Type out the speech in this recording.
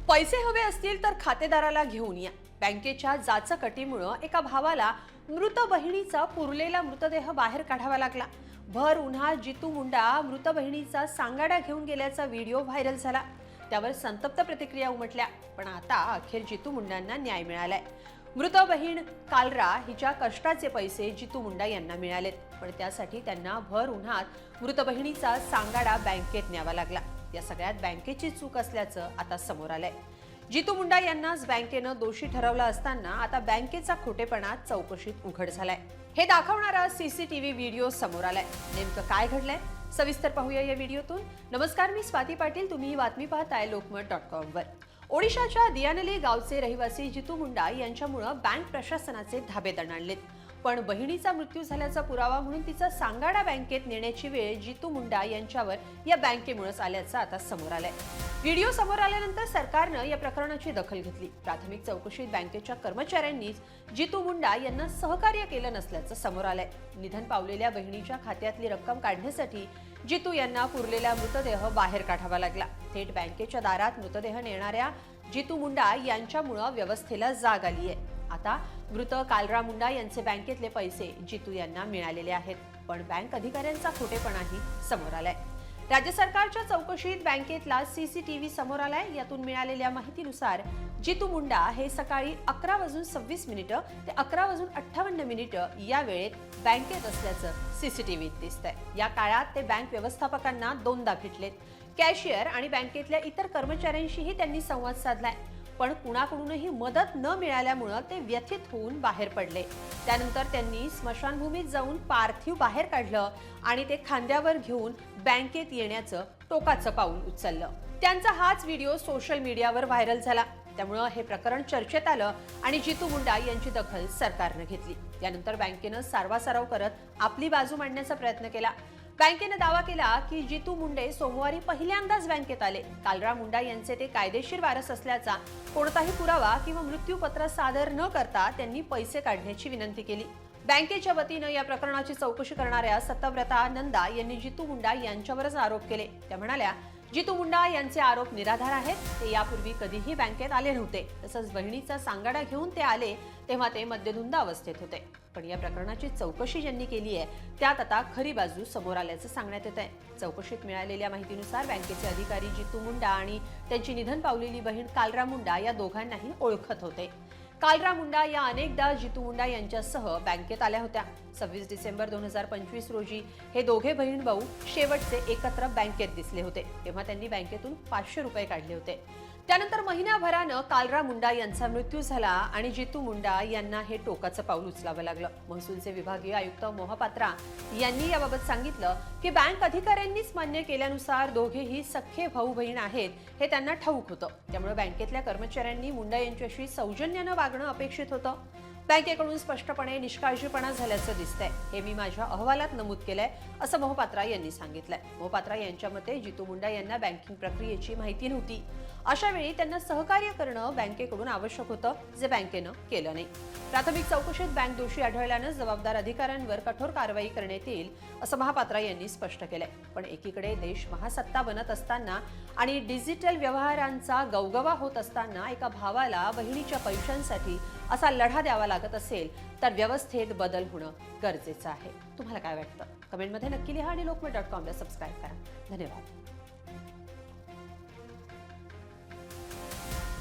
पैसे हवे असतील तर खातेदाराला घेऊन या। बँकेच्या जाचकटीमुळे एका भावाला मृत बहिणीचा पुरलेला मृतदेह बाहेर काढावा लागला। भर उन्हात जितू मुंडा मृत बहिणीचा सांगाडा घेऊन गेल्याचा व्हिडिओ व्हायरल झाला। त्यावर संतप्त प्रतिक्रिया उमटल्या। पण आता अखेर जितू मुंडांना न्याय मिळालाय। मृत बहीण कालरा हिच्या कष्टाचे पैसे जितू मुंडा यांना मिळालेत, पण त्यासाठी त्यांना भर उन्हात मृत बहिणीचा सांगाडा बँकेत न्यावा लागला। या सगळ्यात बँकेची चूक असल्याचं आता समोर आलंय। जितू मुंडा यांनाच बँकेनं दोषी ठरवलं असताना आता बँकेचा खोटेपणा चौकशीत उघड झालाय। हे दाखवणारा सीसीटीव्ही व्हिडिओ समोर आलाय। नेमकं काय घडलंय सविस्तर पाहूया या व्हिडिओतून। नमस्कार, मी स्वाती पाटील। तुम्ही ही बातमी पाहताय लोकमत.com वर। ओडिशाच्या दियानली गावचे रहिवासी जितू मुंडा यांच्यामुळे बँक प्रशासनाचे धाबे दणाणलेत। पण बहिणीचा मृत्यू झाल्याचा पुरावा म्हणून तिचा सांगाडा बँकेत नेण्याची वेळ जितू मुंडा यांच्यावर या बँकेमुळेच आल्याचं आता समोर आलंय। व्हिडिओ समोर आल्यानंतर सरकारनं या प्रकरणाची दखल घेतली। प्राथमिक चौकशीत बँकेच्या कर्मचाऱ्यांनीच जितू मुंडा यांना सहकार्य केलं नसल्याचं समोर आलंय। निधन पावलेल्या बहिणीच्या खात्यातली रक्कम काढण्यासाठी जितू यांना पुरलेला मृतदेह बाहेर काढावा लागला। थेट बँकेच्या दारात मृतदेह नेणाऱ्या जितू मुंडा यांच्यामुळे व्यवस्थेला जाग आलीय। आता मृत कालरा मुंडा यांचे बँकेतले पैसे जितू यांना मिळालेले आहेत, पण बँक अधिकाऱ्यांचा खोटेपणाही समोर आलाय। राज्य सरकारच्या चौकशीत बँकेतला सीसीटीव्ही समोर आलाय। यातून मिळालेल्या माहितीनुसार जितू मुंडा हे सकाळी 11:26 ते 11:58 या वेळेत बँकेत असल्याचं सीसीटीव्हीत दिसतंय। या काळात ते बँक व्यवस्थापकांना दोनदा भेटलेत। कॅशियर आणि बँकेतल्या इतर कर्मचाऱ्यांशीही त्यांनी संवाद साधलाय, पण कुणाकडूनही मदत न मिळाल्यामुळे ते व्यथित होऊन बाहेर पडले। त्यानंतर त्यांनी स्मशानभूमीत जाऊन पार्थिव बाहेर काढलं आणि ते खांद्यावर घेऊन बँकेत येण्याचं टोकाचं पाऊल उचललं। त्यांचा हाच व्हिडिओ सोशल मीडियावर व्हायरल झाला। त्यामुळे हे प्रकरण चर्चेत आलं आणि जितू मुंडा यांची दखल सरकारनं घेतली। त्यानंतर बँकेनं सारवासारव करत आपली बाजू मांडण्याचा प्रयत्न केला। बँकेनं दावा केला की जितू मुंडे सोमवारी पहिल्यांदाच बँकेत आले। कालरा मुंडा यांचे ते कायदेशीर वारस असल्याचा कोणताही पुरावा किंवा मृत्यूपत्र सादर न करता त्यांनी पैसे काढण्याची विनंती केली। बँकेच्या वतीनं या प्रकरणाची चौकशी करणाऱ्या सत्यव्रता नंदा यांनी जितू मुंडा यांच्यावरच आरोप केले। त्या म्हणाल्या, जितू मुंडा यांचे आरोप निराधार आहेत। ते यापूर्वी कधीही बँकेत आले नव्हते। तसंच बहिणीचा सांगाडा घेऊन ते आले तेव्हा ते मद्यधुंद अवस्थेत होते। पण या प्रकरणाची चौकशी ज्यांनी केली आहे त्यात आता खरी बाजू समोर आल्याचं सांगण्यात येत आहे। चौकशीत मिळालेल्या माहितीनुसार बँकेचे अधिकारी जितू मुंडा आणि त्यांची निधन पावलेली बहीण कालरा मुंडा या दोघांनाही ओळखत होते। कालरा मुंडा या अनेकदा जितू मुंडा यांच्यासह बँकेत आल्या होत्या। 26 डिसेंबर 2025 रोजी हे दोघे बहीण भाऊ शेवटचे एकत्र बँकेत दिसले होते। तेव्हा त्यांनी बँकेतून 500 रुपये काढले होते। त्यानंतर महिनाभरानं कालरा मुंडा यांचा मृत्यू झाला आणि जितू मुंडा यांना हे टोकाचं पाऊल उचलावं लागलं। महसूलचे विभागीय आयुक्त मोहपात्रा यांनी याबाबत सांगितलं की बँक अधिकाऱ्यांनीच मान्य केल्यानुसार दोघेही सख्खे भाऊ बहीण आहेत हे त्यांना ठाऊक होतं। त्यामुळे बँकेतल्या कर्मचाऱ्यांनी मुंडा यांच्याशी सौजन्यानं वागणं अपेक्षित होतं। बँकेकडून स्पष्टपणे निष्काळजीपणा झाल्याचं दिसतंय, हे मी माझ्या अहवालात नमूद केलंय, असं मोहपात्रा यांनी सांगितलंय। मोहपात्रा यांच्या मते जितू मुंडा यांना बँकिंग प्रक्रियेची माहिती नव्हती। अशा वेळी त्यांना सहकार्य करणं बँकेकडून आवश्यक होतं, जे बँकेनं केलं नाही। प्राथमिक चौकशीत बँक दोषी आढळल्यानं जबाबदार अधिकाऱ्यांवर कठोर कारवाई करण्यात येईल, असं मोहपात्रा यांनी स्पष्ट केलंय। पण एकीकडे देश महासत्ता बनत असताना आणि डिजिटल व्यवहारांचा गवगवा होत असताना एका भावाला बहिणीच्या पैशांसाठी असा लढा द्यावा लागत असेल तर व्यवस्थेत बदल होणं गरजेचं आहे। तुम्हाला काय वाटतं? कमेंटमध्ये नक्की लिहा आणि लोकमत.com ला सबस्क्राईब करा। धन्यवाद।